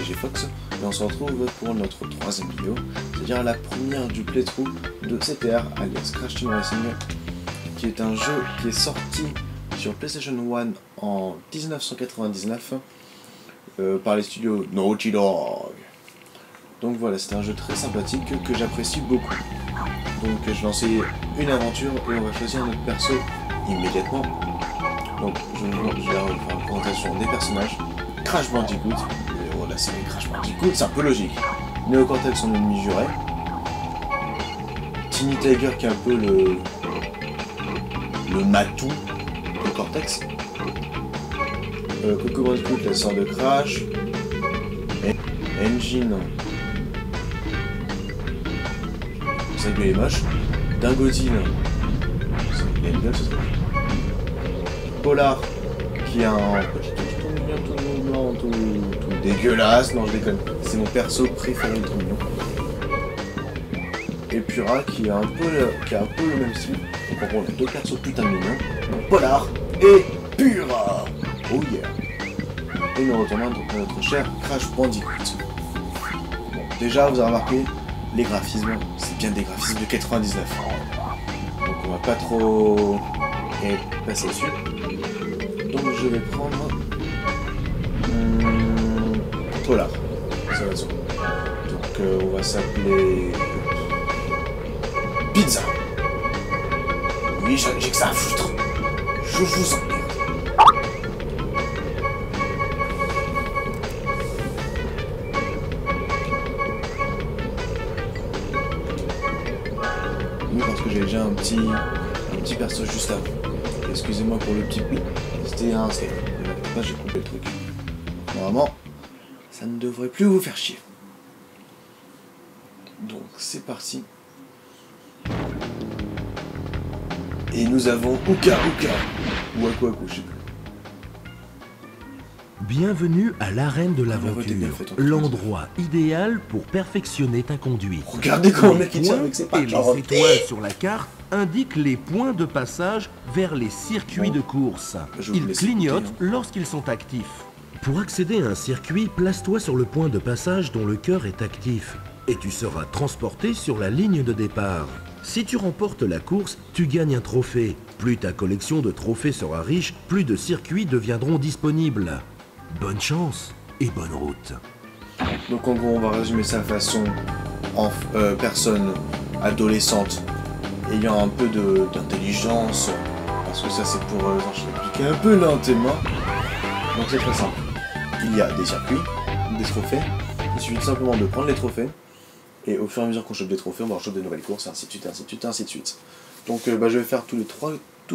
GFox et on se retrouve pour notre troisième vidéo, c'est-à-dire la première du playthrough de CTR alias Crash Team Racing, qui est un jeu qui est sorti sur PlayStation 1 en 1999 par les studios Naughty Dog. Donc voilà, c'est un jeu très sympathique que j'apprécie beaucoup. Donc je vais lancer une aventure et on va choisir notre perso immédiatement. Donc je vais faire une présentation des personnages. Crash Bandicoot, le héros de la série Crash Bandicoot, c'est un peu logique. Neo Cortex, son ennemi juré. Tiny Tiger qui est un peu le matou de Cortex. Coco Bandicoot, la sœur de Crash. Engine, c'est lui, il est moche. Dingotine, il a une gueule, c'est ça. Polar, qui a un petit tout blanc, tout dégueulasse. Non, je déconne. C'est mon perso préféré, trop mignon. Et Pura, qui a un peu le même style. Donc en gros, on a deux persos putain de mignons. Polar et Pura. Oh yeah. Et nous retournons donc à notre cher Crash Bandicoot. Bon, déjà, vous avez remarqué, les graphismes, c'est bien des graphismes de 99. Donc on va pas trop passer dessus. Donc je vais prendre Polar. Ça va se. Donc on va s'appeler Pizza. Oui, j'ai que ça à foutre. Je vous emmerde. Oui, parce que j'ai déjà un petit perso juste avant. Excusez-moi pour le petit pli, c'était un skate. Là, j'ai coupé le truc. Normalement, ça ne devrait plus vous faire chier. Donc, c'est parti. Et nous avons Uka Uka. Ou Aku Aku, je sais plus. Bienvenue à l'arène de l'aventure, l'endroit idéal pour perfectionner ta conduite. Regardez comment le mec il tient avec ses pattes. Et les étoiles sur la carte indiquent les points de passage vers les circuits de course. Ils clignotent lorsqu'ils sont actifs. Pour accéder à un circuit, place-toi sur le point de passage dont le cœur est actif et tu seras transporté sur la ligne de départ. Si tu remportes la course, tu gagnes un trophée. Plus ta collection de trophées sera riche, plus de circuits deviendront disponibles. Bonne chance et bonne route. Donc en gros, on va résumer ça façon personne adolescente ayant un peu d'intelligence, parce que ça c'est pour je vais expliquer un peu lentement. Donc c'est très simple. Il y a des circuits, des trophées. Il suffit simplement de prendre les trophées et au fur et à mesure qu'on chope des trophées, on va en choper de nouvelles courses, ainsi de suite, ainsi de suite, ainsi de suite. Donc je vais faire toutes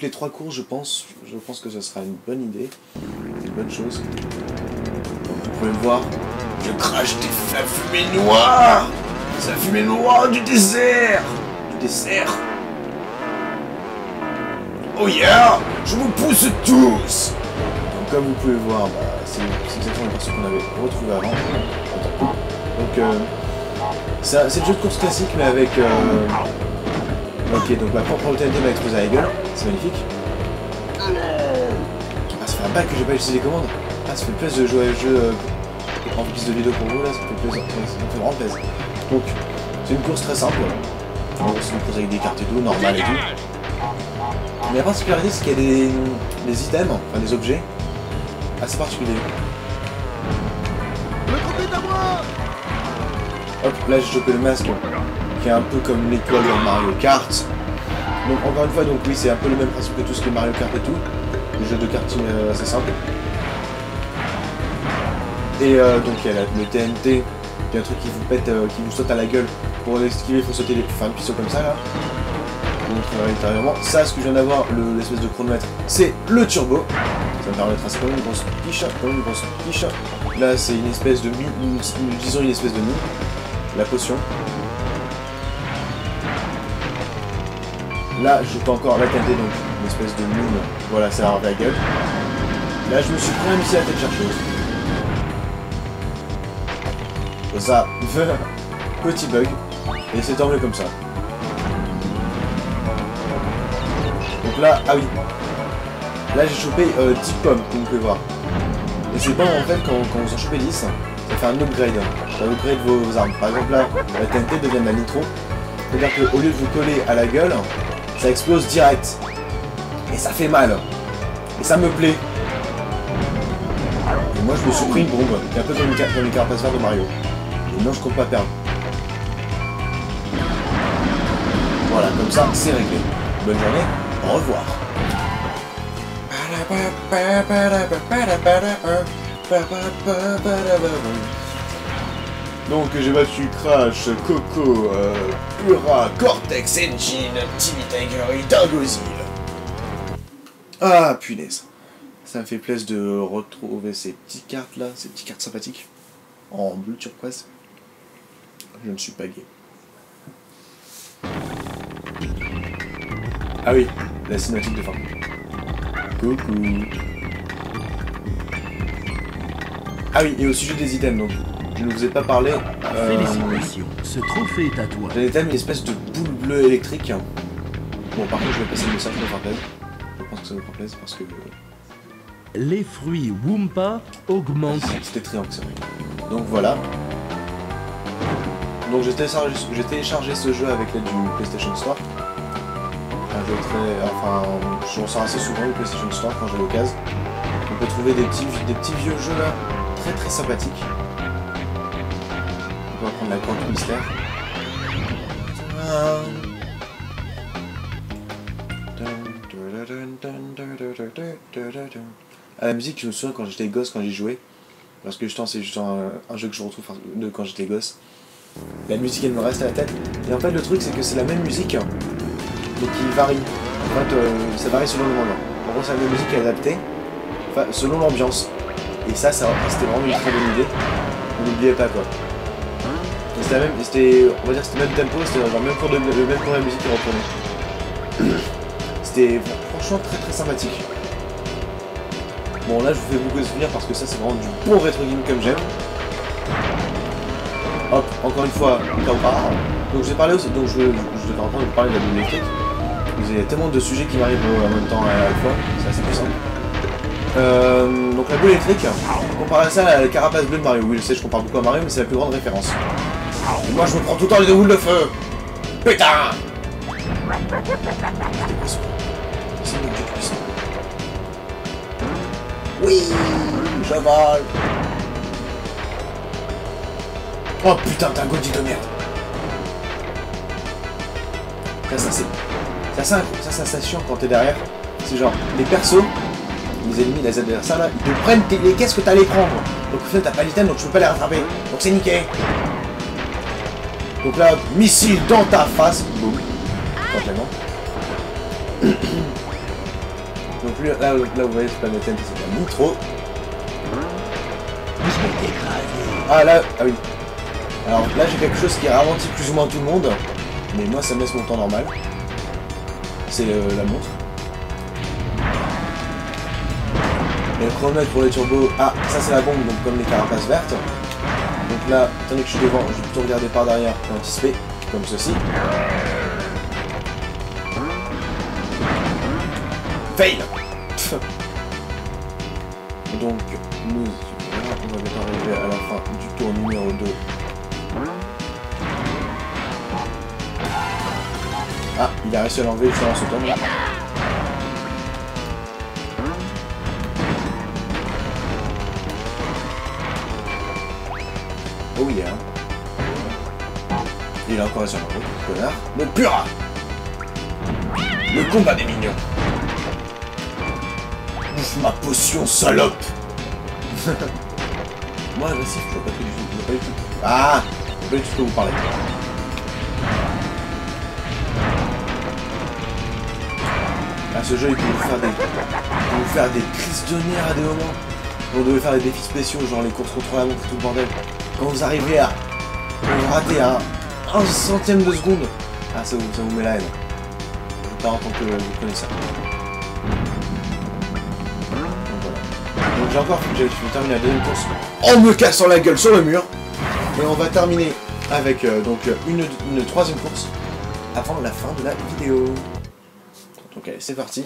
les trois courses, je pense que ce sera une bonne idée, une bonne chose. Donc vous pouvez me voir, je crache la fumée noire, c'est la fumée noire du désert, Oh yeah, je vous pousse tous. Donc comme vous pouvez voir, c'est exactement le perso qu'on avait retrouvé avant. Donc c'est le jeu de course classique mais avec ok, donc ma propre TNT m'a explosé à la gueule, c'est magnifique. Ah, ça fait un bac que j'ai pas utilisé les commandes. Ah, ça fait plaisir de jouer à un jeu en piste de vidéo pour vous là, ça fait plaisir, ça fait vraiment plaisir. Donc, c'est une course très simple. C'est une course avec des cartes et tout, normal et tout. Mais la particularité, c'est qu'il y a des items, enfin des objets, assez particuliers. Hop, là j'ai chopé le masque, qui est un peu comme l'étoile dans Mario Kart. Donc encore une fois, donc oui, c'est un peu le même principe que tout ce qui est Mario Kart et tout. Le jeu de karting assez simple. Et donc il y a le TNT, qui est un truc qui vous pète, qui vous saute à la gueule. Pour l'esquiver, il faut sauter un pisseau comme ça là. Donc intérieurement, ça, ce que je viens d'avoir, l'espèce de chronomètre, c'est le turbo. Ça me permettra, c'est comme une grosse quiche, Là c'est une espèce de disons une espèce de mine. La potion. Là, je peux encore la tenter, donc une espèce de mine. Voilà, ça a l'air de la gueule. Là, je me suis quand même ici à la tête chercheuse. Ça, petit bug. Et c'est tombé comme ça. Donc là, ah oui. Là, j'ai chopé 10 pommes, comme vous pouvez voir. Et c'est bon, en fait, quand vous en chopez 10, ça fait un upgrade. Ça upgrade vos armes. Par exemple là, la TNT devient de la nitro. C'est-à-dire qu'au lieu de vous coller à la gueule, ça explose direct. Et ça fait mal. Et ça me plaît. Et moi je me suis pris une bombe. C'est un peu comme les carapaces vertes de Mario. Et non, je compte pas perdre. Voilà, comme ça, c'est réglé. Bonne journée, au revoir. Donc j'ai battu Crash, Coco, Pura, Cortex, Engine, Timmy Tiger et Dingozil. Ah punaise. Ça me fait plaisir de retrouver ces petites cartes là, ces petites cartes sympathiques. En bleu turquoise. Je ne suis pas gay. Ah oui, la cinématique de fin. Coucou. Ah oui, et au sujet des items, donc, je ne vous ai pas parlé. Félicitations, ce trophée est à toi. J'ai une espèce de boule bleue électrique. Bon, par contre, je vais passer le message pour me faire plaisir. Je pense que ça me fera plaisir parce que. Les fruits Wumpa augmentent. C'était triangle, c'est vrai. Donc voilà. Donc j'ai téléchargé ce jeu avec l'aide du PlayStation Store. Je ressors assez souvent le PlayStation Store quand j'ai l'occasion. On peut trouver des petits vieux jeux là, très très sympathiques. On va prendre la Grande Mystère. À la musique, je me souviens quand j'étais gosse, quand j'y jouais. Parce que c'est juste un jeu que je retrouve de quand j'étais gosse. La musique elle me reste à la tête. Et en fait le truc c'est que c'est la même musique, mais qui varie. En fait ça varie selon le moment. En gros c'est la même musique adaptée, enfin, selon l'ambiance. Et ça c'était vraiment une très bonne idée. N'oubliez pas quoi. C'était on va dire c'était le même tempo, c'était le même cours de la musique qui reprenait. C'était franchement très très sympathique. Bon là je vous fais beaucoup de souvenirs parce que ça c'est vraiment du bon rétro game comme j'aime. Hop, encore une fois, donc j'ai parlé aussi, donc je vais en train de vous parler de la bibliothèque. Il y a tellement de sujets qui m'arrivent en même temps à la fois, c'est assez puissant. Donc la boule électrique, comparé à ça à la carapace bleue de Mario. Oui je sais, je compare beaucoup à Mario, mais c'est la plus grande référence. Et moi je me prends tout le temps les deux boules de feu. Putain. C'est une puissant. Oui, je vole. Oh putain, t'as un godille de merde. Ça c'est chiant quand t'es derrière. C'est genre, les persos, les ennemis, les adversaires là, ils te prennent les caisses que t'allais prendre. Donc au final t'as pas l'item, donc tu peux pas les rattraper. Donc c'est niqué. Donc là, missile dans ta face. Boum. Complètement. Donc lui, là vous voyez, c'est pas le thème, c'est la nitro. Ah là, ah oui. Alors là j'ai quelque chose qui ralentit plus ou moins tout le monde, mais moi ça me laisse mon temps normal. C'est la montre. Et le chronomètre pour les turbos, ah ça c'est la bombe, donc comme les carapaces vertes. Donc là, attendez que je suis devant, je vais plutôt regarder par derrière et anticiper, comme ceci. Fail. Donc nous, on va bientôt arriver à la fin du tour numéro 2. Ah, il a réussi à l'enlever justement ce temps là. Oh yeah. Il a encore réussi à l'enlever, connard. Le Pura. Le combat des mignons. Ouf, ma potion, salope. Moi, agressif, je vois pas tout du tout. Ah, je vois pas du tout ce que vous parlez. Ah, ce jeu, il peut vous faire des crises de nerfs à des moments. Vous devez faire des défis spéciaux, genre les courses contre la montre, tout le bordel. Quand vous arrivez à rater à 1 centième de seconde, ah, ça vous met la haine. Pas en tant que vous connaissez ça. Donc j'ai encore, je vais terminer la deuxième course en me cassant la gueule sur le mur. Et on va terminer avec donc une troisième course avant la fin de la vidéo. Donc allez, c'est parti.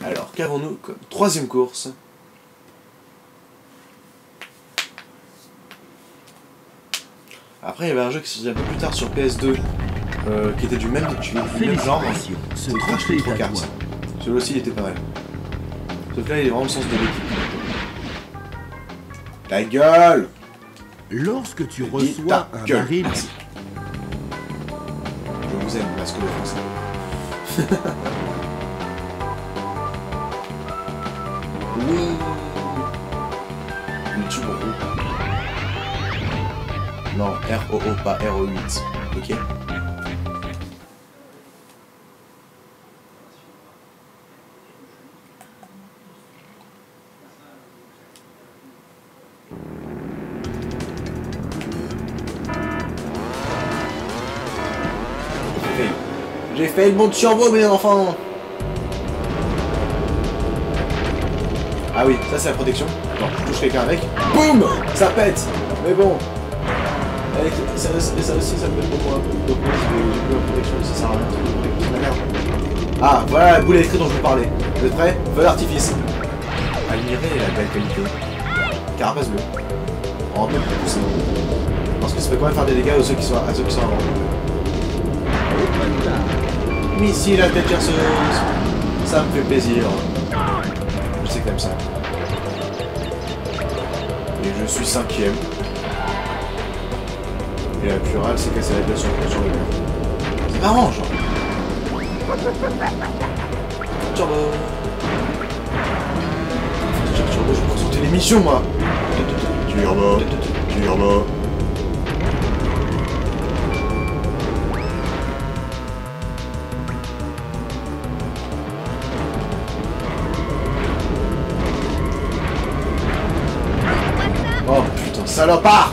Alors, qu'avons-nous comme troisième course? Après, il y avait un jeu qui sortit un peu plus tard sur PS2, qui était du même genre. C'est Crash Bandicoot 4. Celui-là aussi, il était pas mal. Sauf que là, il est vraiment le sens de l'équipe. Ta gueule! Lorsque tu reçois un baril... Merci. Je vous aime, parce que le français. Oui! Le tube roux. Non, R-O-O, pas R-O-8. Ok? J'ai fait le monde turbo, mes enfants! Ah oui, ça c'est la protection. Attends, je touche quelqu'un avec. Boum! Ça pète! Mais bon. Avec, ça aussi, ça me pète beaucoup un peu. Donc moi, j'ai plus la protection, ça sert à rien. C'est la merde. Ah, voilà la boule électrique dont je vous parlais. Vous êtes prêts? Feu d'artifice. Admirez la belle qualité. Carapace bleue. En un peu plus poussé. Parce que ça peut quand même faire des dégâts à ceux qui sont avant. Missile à tête perceuse. Ça me fait plaisir. Je sais que t'aimes ça. Et je suis 5ème. Et la plurale s'est cassée la gueule sur le mur. C'est marrant, genre. Turbo. Turbo, je peux ressortir l'émission, moi. Turbo. Turbo. Oh putain, salopard!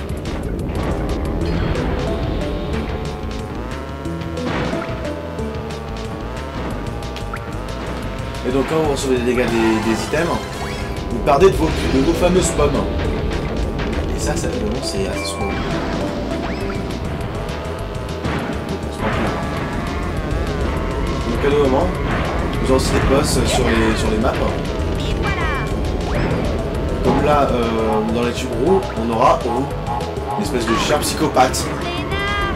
Et donc quand vous recevez des dégâts des items, vous perdez de vos fameuses pommes. Et ça vraiment c'est assez souvent. Donc à deux moments, vous avez aussi des boss sur les maps. Comme là, dans les tubes roux, on aura une espèce de chien psychopathe.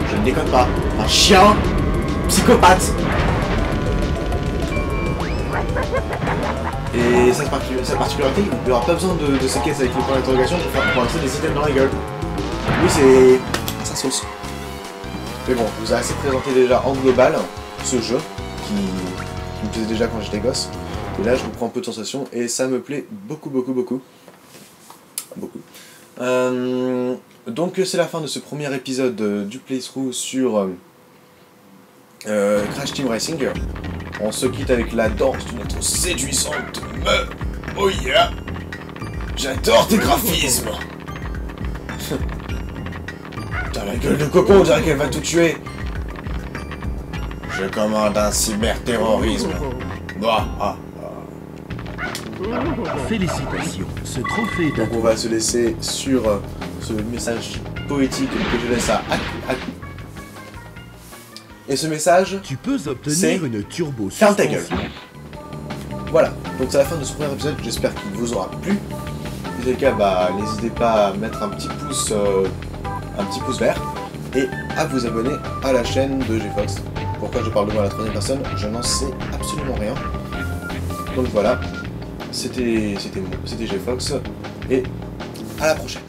Je ne déconne pas. Un chien psychopathe. Et sa particularité, il n'y aura pas besoin de se caisses avec le point d'interrogation pour lancer des items dans la gueule. Lui, c'est sa sauce. Mais bon, je vous ai assez présenté déjà en global ce jeu qui me plaisait déjà quand j'étais gosse. Et là, je reprends un peu de sensation et ça me plaît beaucoup. Donc c'est la fin de ce premier épisode du playthrough sur Crash Team Racing. On se quitte avec la danse de notre séduisante meuf. Oh yeah! J'adore tes graphismes. T'as la gueule de coco, on dirait qu'elle va tout tuer. Je commande un cyberterrorisme. Félicitations, ce trophée est à Donc on va se laisser sur ce message poétique que je laisse à Aku. Et ce message, tu peux obtenir une turbo ferme ta gueule. Voilà, donc c'est la fin de ce premier épisode, j'espère qu'il vous aura plu. Si c'est le cas, bah, n'hésitez pas à mettre un petit pouce vert et à vous abonner à la chaîne de GFox. Pourquoi je parle de moi à la troisième personne, je n'en sais absolument rien. Donc voilà, c'était GFox et à la prochaine.